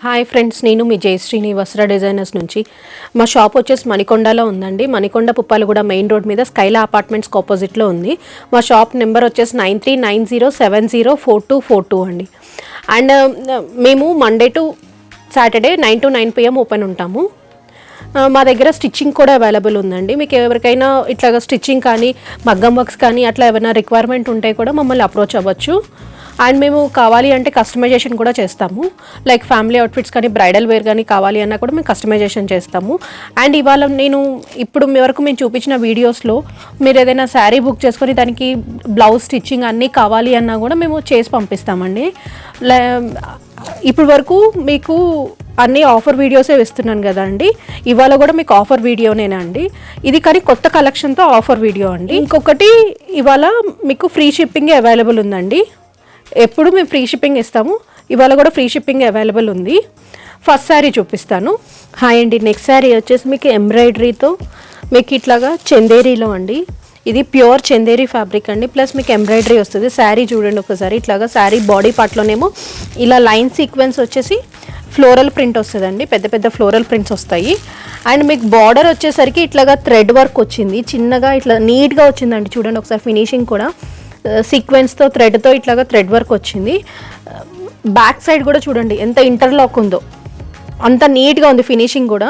Hi friends, నేను మీ జయశ్రీని వస్త్ర designers నుంచి. మా షాప్ వచ్చేసి మణికొండలో ఉందండి. మణికొండ పుప్పాలగూడ మెయిన్ రోడ్ మీద స్కైలా అపార్ట్మెంట్స్కి ఆపోజిట్లో ఉంది. మా షాప్ నెంబర్ వచ్చేసి 9390704242 అండి. అండ్ మేము Monday to Saturday 9 to 9 PM open ఉంటాము. మా దగ్గర స్టిచ్చింగ్ కూడా అవైలబుల్ ఉందండి. మీకు ఎవరికైనా ఇట్లాగా స్టిచ్చింగ్ కానీ మగ్గం వర్క్స్ కానీ అట్లా ఏమైనా రిక్వైర్మెంట్ ఉంటే కూడా మమ్మల్ని అప్రోచ్ అవ్వచ్చు. అండ్ మేము కావాలి అంటే కస్టమైజేషన్ కూడా చేస్తాము. లైక్ ఫ్యామిలీ అవుట్ఫిట్స్ కానీ బ్రైడల్ వేర్ కానీ కావాలి అన్నా కూడా మేము కస్టమైజేషన్ చేస్తాము. అండ్ ఇవాళ ఇప్పుడు మీ వరకు మేము చూపించిన వీడియోస్లో మీరు ఏదైనా శారీ బుక్ చేసుకొని దానికి బ్లౌజ్ స్టిచ్చింగ్ అన్నీ కావాలి అన్నా కూడా మేము చేసి పంపిస్తామండి. ఇప్పుడు వరకు మీకు అన్ని ఆఫర్ వీడియోసే ఇస్తున్నాను కదా అండి. ఇవాళ కూడా మీకు ఆఫర్ వీడియోనేనా అండి ఇది, కానీ కొత్త కలెక్షన్తో ఆఫర్ వీడియో అండి. ఇంకొకటి, ఇవాళ మీకు ఫ్రీ షిప్పింగ్ అవైలబుల్ ఉందండి. ఎప్పుడు మేము ఫ్రీ షిప్పింగ్ ఇస్తాము, ఇవాళ కూడా ఫ్రీ షిప్పింగ్ అవైలబుల్ ఉంది. ఫస్ట్ శారీ చూపిస్తాను. హాయ్ అండి, నెక్స్ట్ శారీ వచ్చేసి మీకు ఎంబ్రాయిడరీతో మీకు ఇట్లాగా చందేరీలో అండి. ఇది ప్యూర్ చందేరీ ఫ్యాబ్రిక్ అండి, ప్లస్ మీకు ఎంబ్రాయిడరీ వస్తుంది. శారీ చూడండి ఒకసారి, ఇట్లాగా శారీ బాడీ పార్ట్లోనేమో ఇలా లైన్ సీక్వెన్స్ వచ్చేసి ఫ్లోరల్ ప్రింట్ వస్తుందండి, పెద్ద పెద్ద ఫ్లోరల్ ప్రింట్స్ వస్తాయి. అండ్ మీకు బార్డర్ వచ్చేసరికి ఇట్లాగా థ్రెడ్ వర్క్ వచ్చింది, చిన్నగా ఇట్లా నీట్గా వచ్చిందండి. చూడండి ఒకసారి ఫినిషింగ్ కూడా సీక్వెన్స్తో థ్రెడ్తో ఇట్లాగా థ్రెడ్ వర్క్ వచ్చింది. బ్యాక్ సైడ్ కూడా చూడండి ఎంత ఇంటర్లాక్ ఉందో, అంత నీట్గా ఉంది ఫినిషింగ్ కూడా.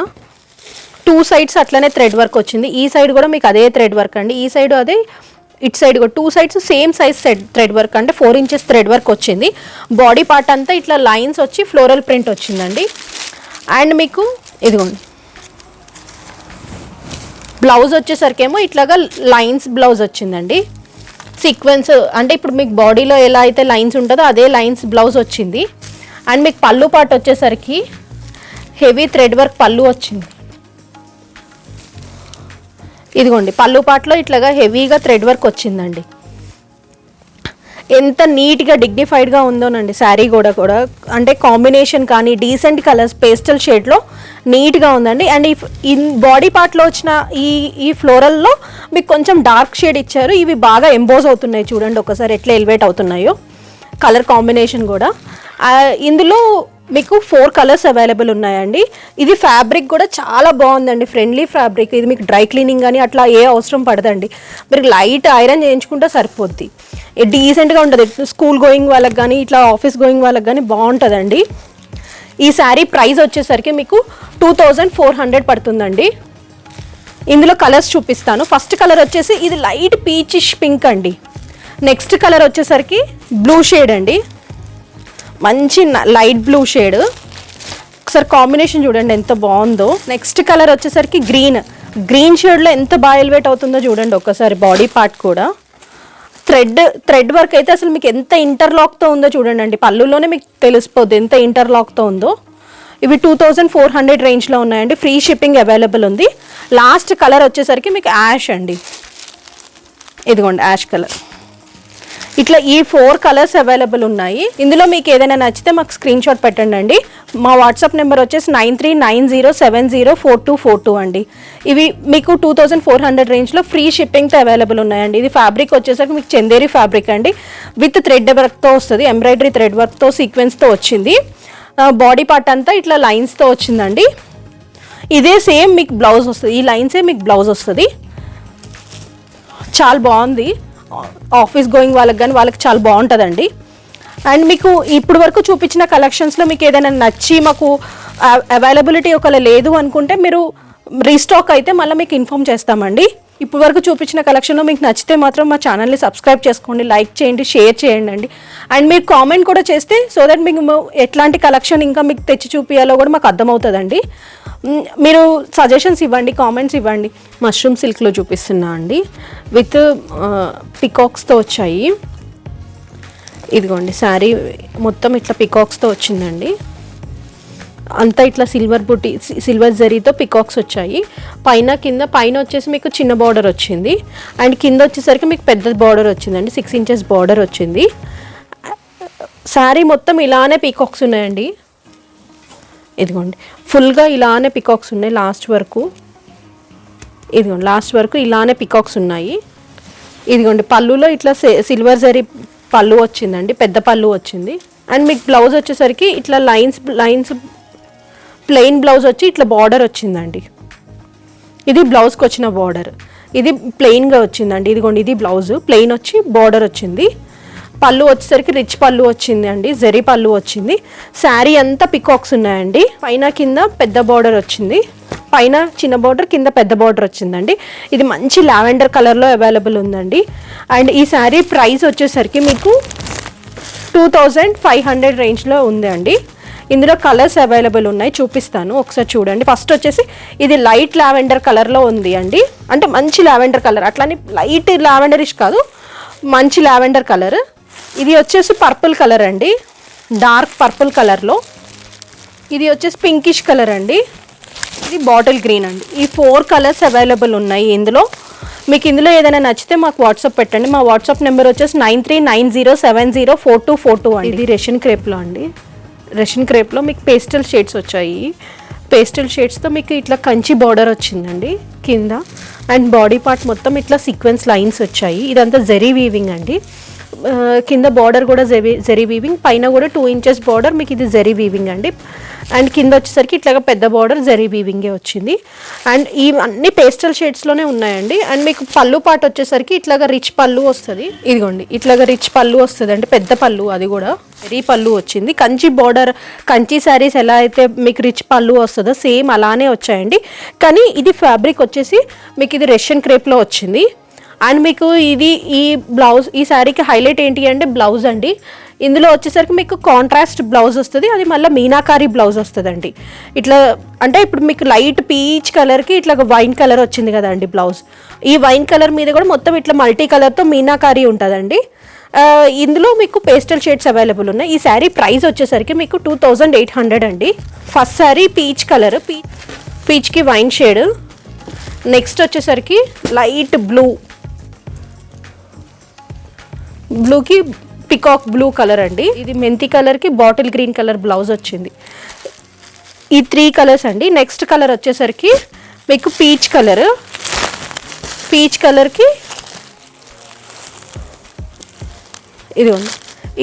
2 sides అట్లనే థ్రెడ్ వర్క్ వచ్చింది. ఈ సైడ్ కూడా మీకు అదే థ్రెడ్ వర్క్ అండి, ఈ సైడ్ అదే, ఇటు సైడ్ కూడా 2 sides same size thread work అంటే 4 inches థ్రెడ్ వర్క్ వచ్చింది. బాడీ పార్ట్ అంతా ఇట్లా లైన్స్ వచ్చి ఫ్లోరల్ ప్రింట్ వచ్చిందండి. అండ్ మీకు ఇదిగోండి బ్లౌజ్ వచ్చేసరికి ఏమో ఇట్లాగా లైన్స్ బ్లౌజ్ వచ్చిందండి. సీక్వెన్స్ అంటే ఇప్పుడు మీకు బాడీలో ఎలా అయితే లైన్స్ ఉంటుందో అదే లైన్స్ బ్లౌజ్ వచ్చింది. అండ్ మీకు పళ్ళు పార్ట్ వచ్చేసరికి హెవీ థ్రెడ్ వర్క్ పళ్ళు వచ్చింది. ఇదిగోండి పళ్ళు పార్ట్లో ఇట్లాగా హెవీగా థ్రెడ్ వర్క్ వచ్చిందండి. ఎంత నీట్గా డిగ్నిఫైడ్గా ఉందోనండి శారీ కూడా అంటే కాంబినేషన్ కానీ డీసెంట్ కలర్స్ పేస్టల్ షేడ్లో నీట్గా ఉందండి. అండ్ ఈ బాడీ పార్ట్లో వచ్చిన ఈ ఫ్లోరల్లో మీకు కొంచెం డార్క్ షేడ్ ఇచ్చారు. ఇవి బాగా ఎంబోజ్ అవుతున్నాయి, చూడండి ఒకసారి ఎట్లా ఎలివేట్ అవుతున్నాయో కలర్ కాంబినేషన్ కూడా. ఇందులో మీకు 4 కలర్స్ అవైలబుల్ ఉన్నాయండి. ఇది ఫ్యాబ్రిక్ కూడా చాలా బాగుందండి, ఫ్రెండ్లీ ఫ్యాబ్రిక్. ఇది మీకు డ్రై క్లీనింగ్ కానీ అట్లా ఏ అవసరం పడదండి. మీరు లైట్ ఐరన్ చేయించుకుంటే సరిపోద్ది, డీసెంట్గా ఉంటుంది. స్కూల్ గోయింగ్ వాళ్ళకి కానీ ఇట్లా ఆఫీస్ గోయింగ్ వాళ్ళకి కానీ బాగుంటుందండి. ఈ శారీ ప్రైస్ వచ్చేసరికి మీకు 2400 పడుతుందండి. ఇందులో కలర్స్ చూపిస్తాను. ఫస్ట్ కలర్ వచ్చేసి ఇది లైట్ పీచిష్ పింక్ అండి. నెక్స్ట్ కలర్ వచ్చేసరికి బ్లూ షేడ్ అండి, మంచి లైట్ బ్లూ షేడ్. ఒకసారి కాంబినేషన్ చూడండి ఎంత బాగుందో. నెక్స్ట్ కలర్ వచ్చేసరికి గ్రీన్ షేడ్లో ఎంత బాగా ఎలివేట్ అవుతుందో చూడండి ఒకసారి. బాడీ పార్ట్ కూడా థ్రెడ్ వర్క్ అయితే అసలు మీకు ఎంత ఇంటర్లాక్తో ఉందో చూడండి అండి. పళ్ళులోనే మీకు తెలిసిపోద్ది ఎంత ఇంటర్లాక్తో ఉందో. ఇవి 2400 రేంజ్లో ఉన్నాయండి. ఫ్రీ షిప్పింగ్ అవైలబుల్ ఉంది. లాస్ట్ కలర్ వచ్చేసరికి మీకు యాష్ అండి, ఇదిగోండి యాష్ కలర్. ఇట్లా ఈ 4 కలర్స్ అవైలబుల్ ఉన్నాయి. ఇందులో మీకు ఏదైనా నచ్చితే మాకు స్క్రీన్ షాట్ పెట్టండి అండి. మా వాట్సాప్ నెంబర్ వచ్చేసి 9390704242 అండి. ఇవి మీకు 2400 రేంజ్లో ఫ్రీ షిప్పింగ్తో అవైలబుల్ ఉన్నాయండి. ఇది ఫ్యాబ్రిక్ వచ్చేసరికి మీకు చందేరీ ఫ్యాబ్రిక్ అండి, విత్ థ్రెడ్ వర్క్తో వస్తుంది, ఎంబ్రాయిడరీ థ్రెడ్ వర్క్తో సీక్వెన్స్తో వచ్చింది. బాడీ పార్ట్ అంతా ఇట్లా లైన్స్తో వచ్చిందండి. ఇదే సేమ్ మీకు బ్లౌజ్ వస్తుంది, ఈ లైన్సే మీకు బ్లౌజ్ వస్తుంది. చాలా బాగుంది, ఆఫీస్ గోయింగ్ వాళ్ళకి కానీ వాళ్ళకి చాలా బాగుంటుందండి. అండ్ మీకు ఇప్పుడు వరకు చూపించిన కలెక్షన్స్లో మీకు ఏదైనా నచ్చి మాకు అవైలబిలిటీ ఒకవేళ లేదు అనుకుంటే మీరు రీస్టాక్ అయితే మళ్ళీ మీకు ఇన్ఫామ్ చేస్తామండి. ఇప్పుడు వరకు చూపించిన కలెక్షన్లో మీకు నచ్చితే మాత్రం మా ఛానల్ని సబ్స్క్రైబ్ చేసుకోండి, లైక్ చేయండి, షేర్ చేయండి అండి. అండ్ మీరు కామెంట్ కూడా చేస్తే సో దట్ మీకు ఎట్లాంటి కలెక్షన్ ఇంకా మీకు తెచ్చి చూపించాలో కూడా మాకు అర్థమవుతుందండి. మీరు సజెషన్స్ ఇవ్వండి, కామెంట్స్ ఇవ్వండి. మష్రూమ్ సిల్క్లో చూపిస్తున్నా అండి, విత్ పికాక్స్తో వచ్చాయి. ఇదిగోండి శారీ మొత్తం ఇట్లా పికాక్స్తో వచ్చిందండి. అంతా ఇట్లా సిల్వర్ జరీతో పికాక్స్ వచ్చాయి. పైన వచ్చేసి మీకు చిన్న బార్డర్ వచ్చింది. అండ్ కింద వచ్చేసరికి మీకు పెద్ద బార్డర్ వచ్చిందండి, 6 inches బార్డర్ వచ్చింది. శారీ మొత్తం ఇలానే పీకాక్స్ ఉన్నాయండి. ఇదిగోండి ఫుల్గా ఇలానే పికాక్స్ ఉన్నాయి లాస్ట్ వరకు. ఇదిగోండి లాస్ట్ వరకు ఇలానే పికాక్స్ ఉన్నాయి. ఇదిగోండి పళ్ళులో ఇట్లా సిల్వర్ జరీ పళ్ళు వచ్చిందండి, పెద్ద పళ్ళు వచ్చింది. అండ్ మీకు బ్లౌజ్ వచ్చేసరికి ఇట్లా లైన్స్ ప్లెయిన్ బ్లౌజ్ వచ్చి ఇట్లా బార్డర్ వచ్చిందండి. ఇది బ్లౌజ్కి వచ్చిన బార్డర్. ఇది ప్లెయిన్గా వచ్చిందండి. ఇదిగోండి ఇది బ్లౌజ్ ప్లెయిన్ వచ్చి బార్డర్ వచ్చింది. పళ్ళు వచ్చేసరికి రిచ్ పళ్ళు వచ్చింది అండి, జరీ పళ్ళు వచ్చింది. శారీ అంతా పికాక్స్ ఉన్నాయండి. పైన కింద పెద్ద బార్డర్ వచ్చింది, పైన చిన్న బార్డర్ కింద పెద్ద బార్డర్ వచ్చిందండి. ఇది మంచి లావెండర్ కలర్లో అవైలబుల్ ఉందండి. అండ్ ఈ శారీ ప్రైస్ వచ్చేసరికి మీకు 2500 రేంజ్లో ఉంది అండి. ఇందులో కలర్స్ అవైలబుల్ ఉన్నాయి, చూపిస్తాను ఒకసారి చూడండి. ఫస్ట్ వచ్చేసి ఇది లైట్ లావెండర్ కలర్లో ఉంది అండి, అంటే మంచి లావెండర్ కలర్, అట్లానే లైట్ లావెండరిష్ కాదు, మంచి లావెండర్ కలర్. ఇది వచ్చేసి పర్పుల్ కలర్ అండి, డార్క్ పర్పుల్ కలర్లో. ఇది వచ్చేసి పింకిష్ కలర్ అండి, ఇది బాటిల్ గ్రీన్ అండి. ఈ 4 కలర్స్ అవైలబుల్ ఉన్నాయి ఇందులో. మీకు ఇందులో ఏదైనా నచ్చితే మాకు వాట్సాప్ పెట్టండి. మా వాట్సాప్ నెంబర్ వచ్చేసి 9390704242 అండి. ఇది రెషన్ క్రేప్లో అండి. రెషన్ క్రేప్లో మీకు పేస్టల్ షేడ్స్ వచ్చాయి. పేస్టల్ షేడ్స్తో మీకు ఇట్లా కంచి బార్డర్ వచ్చిందండి కింద. అండ్ బాడీ పార్ట్ మొత్తం ఇట్లా సీక్వెన్స్ లైన్స్ వచ్చాయి. ఇదంతా జరీ వీవింగ్ అండి. కింద బార్డర్ కూడా జరీ వీవింగ్, పైన కూడా 2 ఇంచెస్ బార్డర్ మీకు ఇది జరీ వీవింగ్ అండి. అండ్ కింద వచ్చేసరికి ఇట్లాగా పెద్ద బార్డర్ జరీ వీవింగే వచ్చింది. అండ్ ఇవన్నీ పేస్టల్ షేడ్స్లోనే ఉన్నాయండి. అండ్ మీకు పళ్ళు పాట వచ్చేసరికి ఇట్లాగా రిచ్ పళ్ళు వస్తుంది. ఇదిగోండి ఇట్లాగా రిచ్ పళ్ళు వస్తుంది అంటే పెద్ద పళ్ళు, అది కూడా జరీ పళ్ళు వచ్చింది. కంచి బార్డర్, కంచి శారీస్ ఎలా అయితే మీకు రిచ్ పళ్ళు వస్తుందో సేమ్ అలానే వచ్చాయండి. కానీ ఇది ఫ్యాబ్రిక్ వచ్చేసి మీకు ఇది రష్యన్ క్రేప్లో వచ్చింది. అండ్ మీకు ఇది ఈ బ్లౌజ్, ఈ శారీకి హైలైట్ ఏంటి అంటే బ్లౌజ్ అండి. ఇందులో వచ్చేసరికి మీకు కాంట్రాస్ట్ బ్లౌజ్ వస్తుంది, అది మళ్ళీ మీనాకారి బ్లౌజ్ వస్తుందండి. ఇట్లా అంటే ఇప్పుడు మీకు లైట్ పీచ్ కలర్కి ఇట్లా వైన్ కలర్ వచ్చింది కదండి బ్లౌజ్. ఈ వైన్ కలర్ మీద కూడా మొత్తం ఇట్లా మల్టీ కలర్తో మీనాకారి ఉంటుందండి. ఇందులో మీకు పేస్టల్ షేడ్స్ అవైలబుల్ ఉన్నాయి. ఈ శారీ ప్రైస్ వచ్చేసరికి మీకు 2800 అండి. ఫస్ట్ శారీ పీచ్ కలర్, పీచ్కి వైన్ షేడ్. నెక్స్ట్ వచ్చేసరికి లైట్ బ్లూకి పికాక్ బ్లూ కలర్ అండి. ఇది మెంతి కలర్కి బాటిల్ గ్రీన్ కలర్ బ్లౌజ్ వచ్చింది. ఈ 3 కలర్స్ అండి. నెక్స్ట్ కలర్ వచ్చేసరికి మీకు పీచ్ కలర్కి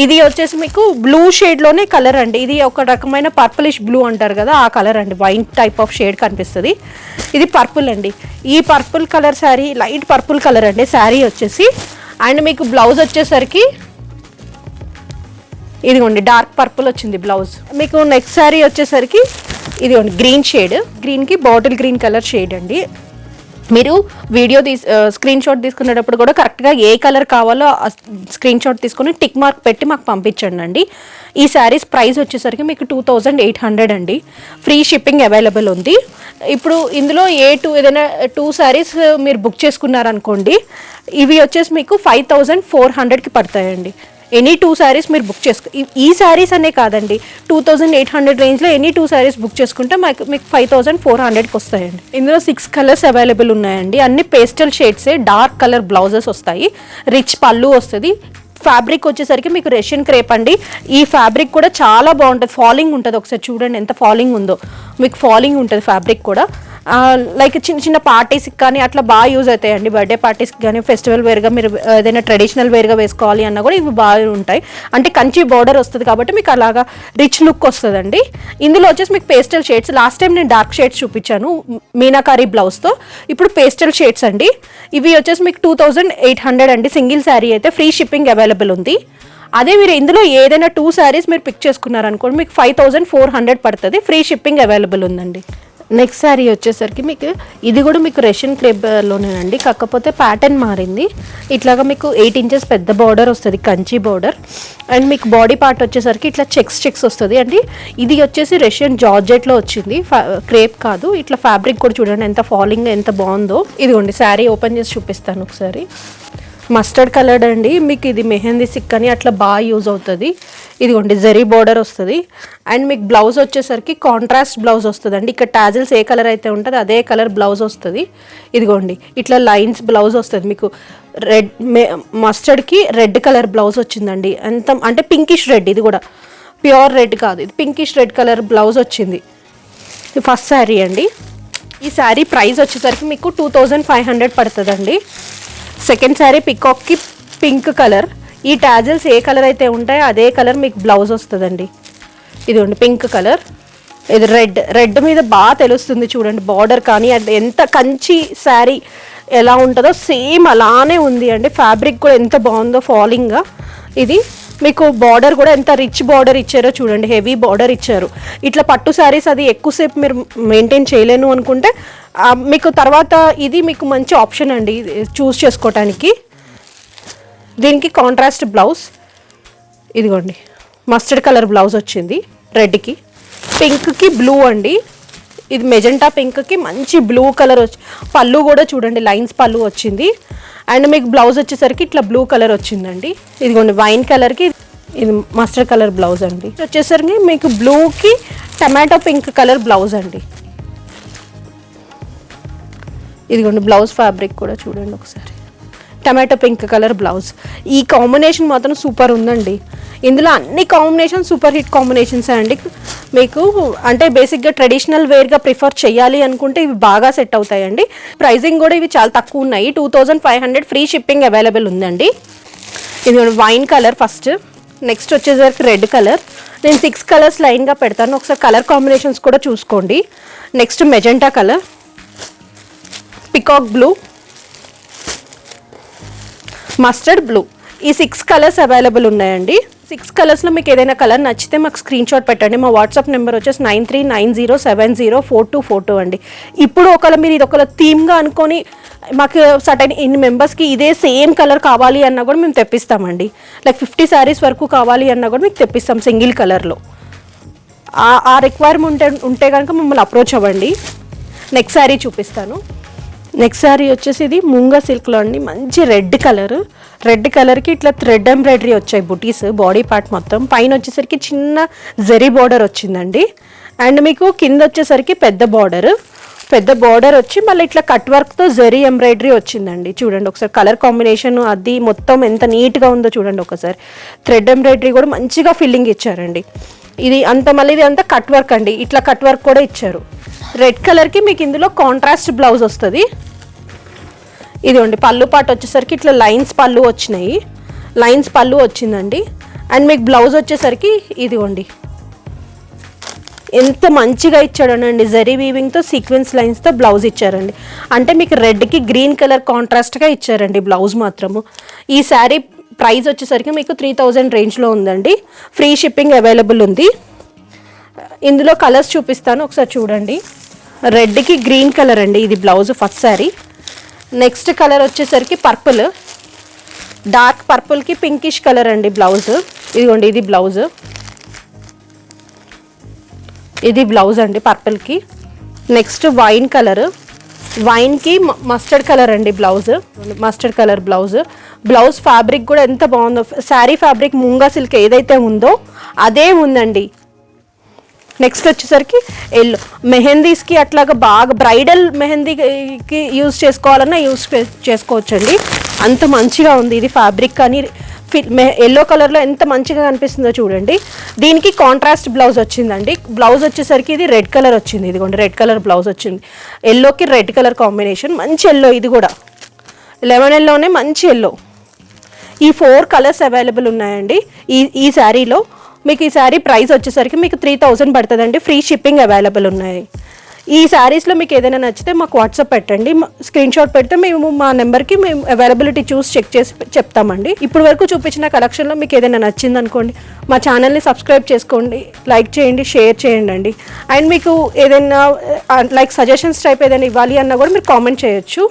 ఇది వచ్చేసి మీకు బ్లూ షేడ్లోనే కలర్ అండి. ఇది ఒక రకమైన పర్పులిష్ బ్లూ అంటారు కదా, ఆ కలర్ అండి. వైన్ టైప్ ఆఫ్ షేడ్ కనిపిస్తుంది. ఇది పర్పుల్ అండి. ఈ purple colour sari light purple colour అండి శారీ వచ్చేసి. అండ్ మీకు బ్లౌజ్ వచ్చేసరికి ఇదిగోండి డార్క్ పర్పుల్ వచ్చింది బ్లౌజ్. మీకు నెక్స్ట్ శారీ వచ్చేసరికి ఇదిగోండి గ్రీన్ షేడ్, గ్రీన్కి బాటిల్ గ్రీన్ కలర్ షేడ్ అండి. మీరు వీడియో స్క్రీన్ షాట్ తీసుకునేటప్పుడు కూడా కరెక్ట్గా ఏ కలర్ కావాలో స్క్రీన్ షాట్ తీసుకొని టిక్ మార్క్ పెట్టి మాకు పంపించండి అండి. ఈ శారీస్ ప్రైస్ వచ్చేసరికి మీకు 2800 అండి. ఫ్రీ షిప్పింగ్ అవైలబుల్ ఉంది. ఇప్పుడు ఇందులో ఏదైనా 2 శారీస్ మీరు బుక్ చేసుకున్నారనుకోండి, ఇవి వచ్చేసి మీకు 5400కి పడతాయండి. ఎనీ 2 శారీస్ మీరు బుక్ ఈ శారీస్ అనే కాదండి, 2800 రేంజ్లో ఎనీ 2 శారీస్ బుక్ చేసుకుంటే మీకు 5400కి వస్తాయండి. ఇందులో 6 కలర్స్ అవైలబుల్ ఉన్నాయండి. అన్ని పేస్టల్ షేడ్సే, డార్క్ కలర్ బ్లౌజెస్ వస్తాయి, రిచ్ పళ్ళు వస్తుంది. ఫ్యాబ్రిక్ వచ్చేసరికి మీకు రష్యన్ క్రేప్ అండి. ఈ ఫ్యాబ్రిక్ కూడా చాలా బాగుంటుంది, ఫాలింగ్ ఉంటుంది. ఒకసారి చూడండి ఎంత ఫాలింగ్ ఉందో, మీకు ఫాలింగ్ ఉంటుంది ఫ్యాబ్రిక్ కూడా. లైక్ చిన్న చిన్న పార్టీస్కి కానీ అట్లా బాగా యూజ్ అవుతాయండి. బర్త్డే పార్టీస్కి కానీ, ఫెస్టివల్ వేర్గా మీరు ఏదైనా ట్రెడిషనల్ వేర్గా వేసుకోవాలి అన్నా కూడా ఇవి బాగా ఉంటాయి. అంటే కంచి బార్డర్ వస్తుంది కాబట్టి మీకు అలాగా రిచ్ లుక్ వస్తుందండి. ఇందులో వచ్చేసి మీకు పేస్టల్ షేడ్స్, లాస్ట్ టైం నేను డార్క్ షేడ్స్ చూపించాను మీనాకారి బ్లౌజ్తో, ఇప్పుడు పేస్టల్ షేడ్స్ అండి. ఇవి వచ్చేసి మీకు 2800 అండి. సింగిల్ శారీ అయితే ఫ్రీ షిప్పింగ్ అవైలబుల్ ఉంది. అదే మీరు ఇందులో ఏదైనా 2 శారీస్ మీరు పిక్ చేసుకున్నారనుకోండి మీకు 5400 పడుతుంది. ఫ్రీ షిప్పింగ్ అవైలబుల్ ఉందండి. నెక్స్ట్ శారీ వచ్చేసరికి మీకు ఇది కూడా మీకు రష్యన్ క్రేప్లోనేనండి, కాకపోతే ప్యాటర్న్ మారింది. ఇట్లాగా మీకు 8 ఇంచెస్ పెద్ద బార్డర్ వస్తుంది, కంచి బార్డర్. అండ్ మీకు బాడీ పార్ట్ వచ్చేసరికి ఇట్లా చెక్స్ వస్తుంది అండి. ఇది వచ్చేసి రష్యన్ జార్జెట్లో వచ్చింది, క్రేప్ కాదు. ఇట్లా ఫ్యాబ్రిక్ కూడా చూడండి ఎంత ఫాలింగ్ ఎంత బాగుందో. ఇదిగోండి శారీ ఓపెన్ చేసి చూపిస్తాను ఒకసారి. మస్టర్డ్ కలర్ అండి. మీకు ఇది మెహందీ సిక్ అని అట్లా బాగా యూజ్ అవుతుంది. ఇదిగోండి జరీ బార్డర్ వస్తుంది. అండ్ మీకు బ్లౌజ్ వచ్చేసరికి కాంట్రాస్ట్ బ్లౌజ్ వస్తుంది అండి. ఇక్కడ టాజిల్స్ ఏ కలర్ అయితే ఉంటుందో అదే కలర్ బ్లౌజ్ వస్తుంది. ఇదిగోండి ఇట్లా లైన్స్ బ్లౌజ్ వస్తుంది. మీకు రెడ్ మస్టర్డ్కి రెడ్ కలర్ బ్లౌజ్ వచ్చిందండి. అంటే పింకిష్ రెడ్, ఇది కూడా ప్యూర్ రెడ్ కాదు, ఇది పింకిష్ రెడ్ కలర్ బ్లౌజ్ వచ్చింది. ఫస్ట్ శారీ అండి. ఈ శారీ ప్రైస్ వచ్చేసరికి మీకు 2500 పడుతుందండి. సెకండ్ శారీ పికాక్కి పింక్ కలర్. ఈ టాజిల్స్ ఏ కలర్ అయితే ఉంటాయో అదే కలర్ మీకు బ్లౌజ్ వస్తుందండి. ఇదిగోండి పింక్ కలర్. ఇది రెడ్ మీద బాగా తెలుస్తుంది చూడండి, బార్డర్ కానీ అది ఎంత కంచి శారీ ఎలా ఉంటుందో సేమ్ అలానే ఉంది అండి. ఫ్యాబ్రిక్ కూడా ఎంత బాగుందో ఫాలింగ్గా. ఇది మీకు బార్డర్ కూడా ఎంత రిచ్ బార్డర్ ఇచ్చారో చూడండి, హెవీ బార్డర్ ఇచ్చారు. ఇట్లా పట్టు శారీస్ అది ఎక్కువసేపు మీరు మెయింటైన్ చేయలేను అనుకుంటే మీకు తర్వాత ఇది మీకు మంచి ఆప్షన్ అండి చూస్ చేసుకోవటానికి. దీనికి కాంట్రాస్ట్ బ్లౌజ్, ఇదిగోండి మస్టర్డ్ కలర్ బ్లౌజ్ వచ్చింది. రెడ్కి పింక్కి బ్లూ అండి, ఇది మెజెంటా పింక్కి మంచి బ్లూ కలర్ వచ్చి పళ్ళు కూడా చూడండి లైన్స్ పళ్ళు వచ్చింది. అండ్ మీకు బ్లౌజ్ వచ్చేసరికి ఇట్లా బ్లూ కలర్ వచ్చిందండి. ఇదిగోండి వైన్ కలర్కి ఇది మస్టర్డ్ కలర్ బ్లౌజ్ అండి. వచ్చేసరికి మీకు బ్లూకి టమాటో పింక్ కలర్ బ్లౌజ్ అండి. ఇదిగోండి బ్లౌజ్ ఫ్యాబ్రిక్ కూడా చూడండి ఒకసారి, టమాటో పింక్ కలర్ బ్లౌజ్. ఈ కాంబినేషన్ మాత్రం సూపర్ ఉందండి. ఇందులో అన్ని కాంబినేషన్ సూపర్ హిట్ కాంబినేషన్స్ అండి. మీకు అంటే బేసిక్గా ట్రెడిషనల్ వేర్గా ప్రిఫర్ చేయాలి అనుకుంటే ఇవి బాగా సెట్ అవుతాయండి. ప్రైజింగ్ కూడా ఇవి చాలా తక్కువ ఉన్నాయి, 2500 ఫ్రీ షిప్పింగ్ అవైలబుల్ ఉందండి. ఇది వైన్ కలర్ ఫస్ట్, నెక్స్ట్ వచ్చేసరికి రెడ్ కలర్. నేను 6 కలర్స్ లైన్గా పెడతాను, ఒకసారి కలర్ కాంబినేషన్స్ కూడా చూసుకోండి. Next magenta colour, peacock blue, mustard blue. ఈ 6 కలర్స్ అవైలబుల్ ఉన్నాయండి. 6 కలర్స్లో మీకు ఏదైనా కలర్ నచ్చితే మాకు స్క్రీన్ షాట్ పెట్టండి. మా వాట్సాప్ నెంబర్ వచ్చేసి 9390704242 అండి. ఇప్పుడు ఒకవేళ మీరు ఇది ఒకవేళ థీమ్గా అనుకొని మాకు సర్టైన్ ఇన్ని మెంబర్స్కి ఇదే సేమ్ కలర్ కావాలి అన్నా కూడా మేము తెప్పిస్తామండి. లైక్ 50 శారీస్ వరకు కావాలి అన్నా కూడా మీకు తెప్పిస్తాం సింగిల్ కలర్లో. ఆ రిక్వైర్మెంట్ ఉంటే కనుక మమ్మల్ని అప్రోచ్ అవ్వండి. నెక్స్ట్ శారీ చూపిస్తాను. నెక్స్ట్ శారీ వచ్చేసి ఇది ముంగా సిల్క్లో అండి, మంచి రెడ్ కలర్కి ఇట్లా థ్రెడ్ ఎంబ్రాయిడరీ వచ్చాయి బుటీస్ బాడీ పార్ట్ మొత్తం. పైన వచ్చేసరికి చిన్న జరీ బార్డర్ వచ్చిందండి. అండ్ మీకు కింద వచ్చేసరికి పెద్ద బార్డర్ వచ్చి మళ్ళీ ఇట్లా కట్ వర్క్తో జరీ ఎంబ్రాయిడరీ వచ్చిందండి. చూడండి ఒకసారి కలర్ కాంబినేషన్ అది మొత్తం ఎంత నీట్గా ఉందో చూడండి ఒకసారి. థ్రెడ్ ఎంబ్రాయిడరీ కూడా మంచిగా ఫిల్లింగ్ ఇచ్చారండి. ఇది అంత మళ్ళీ ఇది అంతా కట్ వర్క్ అండి, ఇట్లా కట్ వర్క్ కూడా ఇచ్చారు. రెడ్ కలర్కి మీకు ఇందులో కాంట్రాస్ట్ బ్లౌజ్ వస్తుంది. ఇదిగోండి పళ్ళు పాటు వచ్చేసరికి ఇట్లా లైన్స్ పళ్ళు వచ్చిందండి. అండ్ మీకు బ్లౌజ్ వచ్చేసరికి ఇదిగోండి ఎంత మంచిగా ఇచ్చాడనండి, జరీ వీవింగ్తో సీక్వెన్స్ లైన్స్తో బ్లౌజ్ ఇచ్చారండి. అంటే మీకు రెడ్కి గ్రీన్ కలర్ కాంట్రాస్ట్గా ఇచ్చారండి బ్లౌజ్ మాత్రము. ఈ శారీ ప్రైస్ వచ్చేసరికి మీకు 3000 రేంజ్లో ఉందండి. ఫ్రీ షిప్పింగ్ అవైలబుల్ ఉంది. ఇందులో కలర్స్ చూపిస్తాను ఒకసారి చూడండి. రెడ్కి గ్రీన్ కలర్ అండి, ఇది blouse first sari. Next colour వచ్చేసరికి పర్పుల్, డార్క్ పర్పుల్కి పింకిష్ కలర్ అండి బ్లౌజ్. ఇదిగోండి ఇది బ్లౌజ్ అండి పర్పుల్కి. నెక్స్ట్ వైన్ కలర్, వైన్కి మస్టర్డ్ కలర్ అండి మస్టర్డ్ కలర్ బ్లౌజ్ ఫ్యాబ్రిక్ కూడా ఎంత బాగుందో. శారీ ఫ్యాబ్రిక్ ముంగా సిల్క్ ఏదైతే ఉందో అదే ఉందండి. నెక్స్ట్ వచ్చేసరికి ఎల్లో, మెహందీస్కి అట్లాగా బాగా బ్రైడల్ మెహందీకి యూజ్ చేసుకోవాలన్నా యూజ్ చేసుకోవచ్చండి, అంత మంచిగా ఉంది. ఇది ఫ్యాబ్రిక్ కానీ ఎల్లో కలర్లో ఎంత మంచిగా కనిపిస్తుందో చూడండి. దీనికి కాంట్రాస్ట్ బ్లౌజ్ వచ్చిందండి. బ్లౌజ్ వచ్చేసరికి ఇది రెడ్ కలర్ వచ్చింది. ఇదిగోండి రెడ్ కలర్ బ్లౌజ్ వచ్చింది. ఎల్లోకి రెడ్ కలర్ కాంబినేషన్, మంచి ఎల్లో. ఇది కూడా లెమన్ ఎల్లోనే మంచి ఎల్లో. ఈ 4 కలర్స్ అవైలబుల్ ఉన్నాయండి ఈ శారీలో. మీకు ఈ శారీ ప్రైస్ వచ్చేసరికి మీకు 3000 పడుతుందండి. ఫ్రీ షిప్పింగ్ అవైలబుల్ ఉన్నాయి. ఈ శారీస్లో మీకు ఏదైనా నచ్చితే మాకు వాట్సాప్ పెట్టండి, స్క్రీన్ షాట్ పెడితే మేము మా నెంబర్కి మేము అవైలబిలిటీ చూసి చెక్ చేసి చెప్తామండి. ఇప్పుడు వరకు చూపించిన కలెక్షన్లో మీకు ఏదైనా నచ్చింది అనుకోండి, మా ఛానల్ని సబ్స్క్రైబ్ చేసుకోండి, లైక్ చేయండి, షేర్ చేయండి అండి. అండ్ మీకు ఏదైనా లైక్ సజెషన్స్ టైప్ ఏదైనా ఇవ్వాలి అన్నా కూడా మీరు కామెంట్ చేయొచ్చు.